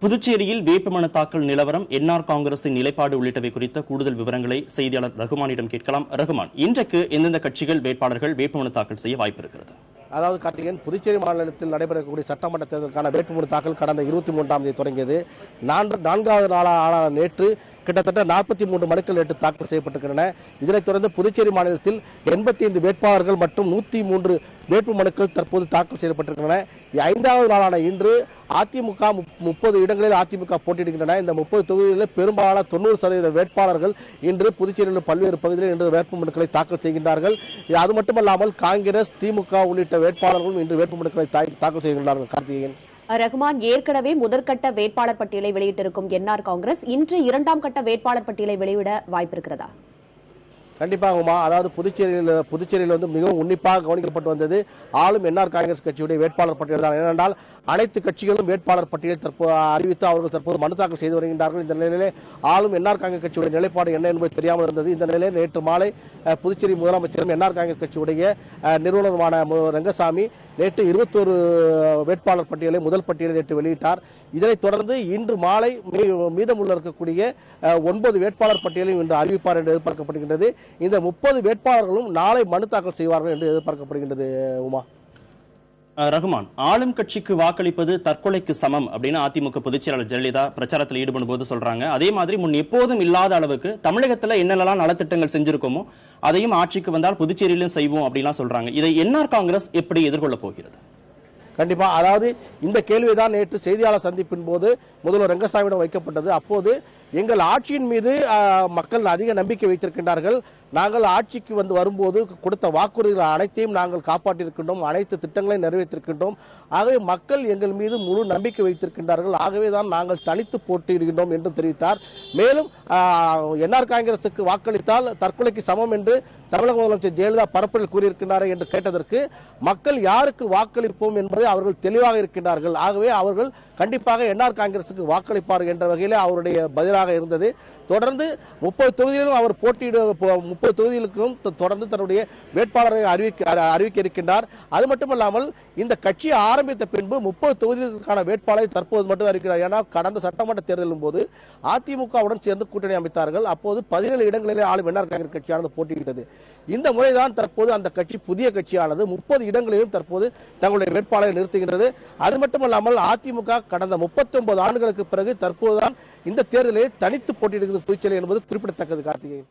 புதுச்சேரியில் வேட்புமனு தாக்கல் நிலவரம், என்ஆர் காங்கிரசின் நிலைப்பாடு உள்ளிட்டவை குறித்த கூடுதல் விவரங்களை செய்தியாளர் ரகுமானிடம் கேட்கலாம். ரகுமான், இன்றைக்கு எந்தெந்த கட்சிகள் வேட்பாளர்கள் வேட்புமனு தாக்கல் செய்ய வாய்ப்பு இருக்கிறது? அதாவது கார்த்திகேயன், புதுச்சேரி மாநிலத்தில் நடைபெறக்கூடிய சட்டமன்ற தேர்தலுக்கான வேட்புமனு தாக்கல் கடந்த 23ஆம் தேதி தொடங்கியது. 4வது நாளான நேற்று கிட்டத்தட்ட 43 மனுக்கள் நேற்று தாக்கல் செய்யப்பட்டிருக்கின்றன. இதனைத் தொடர்ந்து புதுச்சேரி மாநிலத்தில் 85 வேட்பாளர்கள் மற்றும் 103 வேட்பு மனுக்கள் தற்போது தாக்கல் செய்யப்பட்டிருக்கின்றன. 5வது நாளான இன்று அதிமுக 30 இடங்களில் அதிமுக போட்டியிடுகின்றன. இந்த 30 தொகுதிகளில் பெரும்பாலான 90% வேட்பாளர்கள் இன்று புதுச்சேரியில் பல்வேறு பகுதிகளில் இன்று வேட்பு மனுக்களை தாக்கல் செய்கின்றார்கள். அது மட்டுமல்லாமல் காங்கிரஸ், திமுக உள்ளிட்ட வேட்பாளர்களும் இன்று வேட்பு மனுக்களை தாக்கல் செய்கின்றார்கள். கார்த்திகேயன், ரகுமான், ஏற்கனவே முதற்கட்ட வேட்பாளர் பட்டியலை வெளியிட்டிருக்கும் என்ஆர் காங்கிரஸ் இன்று 2ஆம் கட்ட வேட்பாளர் பட்டியலை வெளியிட வாய்ப்பு இருக்கிறதா? கண்டிப்பாகுமா. அதாவது புதுச்சேரியில் வந்து மிகவும் உன்னிப்பாக கவனிக்கப்பட்டு வந்தது ஆளும் என்ஆர் காங்கிரஸ் கட்சியுடைய வேட்பாளர் பட்டியல் தான். ஏனென்றால் அனைத்து கட்சிகளும் வேட்பாளர் பட்டியலை தற்போது அறிவித்து அவர்கள் தற்போது மனு தாக்கல் செய்து வருகின்றார்கள். இந்த நிலையிலே ஆளும் என்ஆர் காங்கிரஸ் கட்சியுடைய நிலைப்பாடு என்ன என்பது தெரியாமல் இருந்தது. இந்த நிலையில் நேற்று மாலை புதுச்சேரி முதலமைச்சரும் என்ஆர் காங்கிரஸ் கட்சியுடைய நிறுவனருமான ரங்கசாமி நேற்று 21 வேட்பாளர் பட்டியலை முதல் பட்டியலை நேற்று வெளியிட்டார். இதனைத் தொடர்ந்து இன்று மாலை மீதமுள்ள இருக்கக்கூடிய 9 வேட்பாளர் பட்டியலையும் இன்று அறிவிப்பார் என்று எதிர்பார்க்கப்படுகின்றது. இந்த 30 வேட்பாளர்களும் நாளை மனு தாக்கல் செய்வார்கள் என்று எதிர்பார்க்கப்படுகின்றது. உமா, ரகுமான், ஆளும் கட்சிக்கு வாக்களிப்பது தற்கொலைக்கு சமம் அப்படின்னு அதிமுக பொதுச்செயலாளர் ஜெயலலிதா பிரச்சாரத்தில் ஈடுபடும் போது சொல்றாங்க. அதே மாதிரி முன் எப்போதும் இல்லாத அளவுக்கு தமிழகத்தில் என்னெல்லாம் நலத்திட்டங்கள் செஞ்சிருக்கோமோ அதையும் ஆட்சிக்கு வந்தால் புதுச்சேரியிலும் செய்வோம் அப்படின்லாம் சொல்றாங்க. இதை என்ஆர் காங்கிரஸ் எப்படி எதிர்கொள்ள போகிறது? கண்டிப்பா, அதாவது இந்த கேள்விதான் நேற்று செய்தியாளர் சந்திப்பின் போது முதல்வர் ரங்கசாமியிடம் வைக்கப்பட்டது. அப்போது எங்கள் ஆட்சியின் மீது மக்கள் அதிக நம்பிக்கை வைத்திருக்கின்றார்கள். நாங்கள் ஆட்சிக்கு வரும்போது கொடுத்த வாக்குறுதிகள் அனைத்தையும் நாங்கள் காப்பாற்றியிருக்கின்றோம், அனைத்து திட்டங்களையும் நிறைவேற்றிருக்கின்றோம். ஆகவே மக்கள் எங்கள் மீது முழு நம்பிக்கை வைத்திருக்கின்றார்கள். ஆகவே தான் நாங்கள் தனித்து போட்டியிடுகின்றோம் என்று தெரிவித்தார். மேலும் என்ஆர் காங்கிரசுக்கு வாக்களித்தால் தற்கொலைக்கு சமம் என்று தமிழக முதலமைச்சர் ஜெயலலிதா பரப்பில் கூறியிருக்கின்றார் என்று கேட்டதற்கு மக்கள் யாருக்கு வாக்களிப்போம் என்பதை அவர்கள் தெளிவாக இருக்கின்றார்கள். ஆகவே அவர்கள் கண்டிப்பாக என்ஆர் காங்கிரசுக்கு வாக்களிப்பார் என்ற வகையில் அவருடைய பதிலாக இருந்தது. தொடர்ந்து 30 தொகுதிகளிலும் அவர் போட்டியிட 30 தொகுதிகளுக்கும் தொடர்ந்து தன்னுடைய வேட்பாளரை அறிவிக்க இருக்கின்றார். அது மட்டுமல்லாமல் இந்த கட்சியை ஆரம்பித்த பின்பு 30 தொகுதிகளுக்கான வேட்பாளரை தற்போது மட்டும் அறிவிக்கிறார். ஏன்னா கடந்த சட்டமன்ற தேர்தலின் போது அதிமுகவுடன் சேர்ந்து கூட்டணி அமைத்தார்கள். அப்போது 17 இடங்களிலே ஆளும் என்ஆர் காங்கிரஸ் கட்சியானது போட்டியிட்டது. இந்த முறைதான் தற்போது அந்த கட்சி புதிய கட்சியானது 30 இடங்களிலும் தற்போது தங்களுடைய வேட்பாளரை நிறுத்துகின்றது. அது மட்டுமல்லாமல் அதிமுக கடந்த 39 ஆண்டுகளுக்கு பிறகு தற்போதுதான் இந்த தேர்தலில் தனித்து போட்டியிடுகிறது புதுச்சேரி என்பது குறிப்பிடத்தக்கது. கார்த்திகேயன்.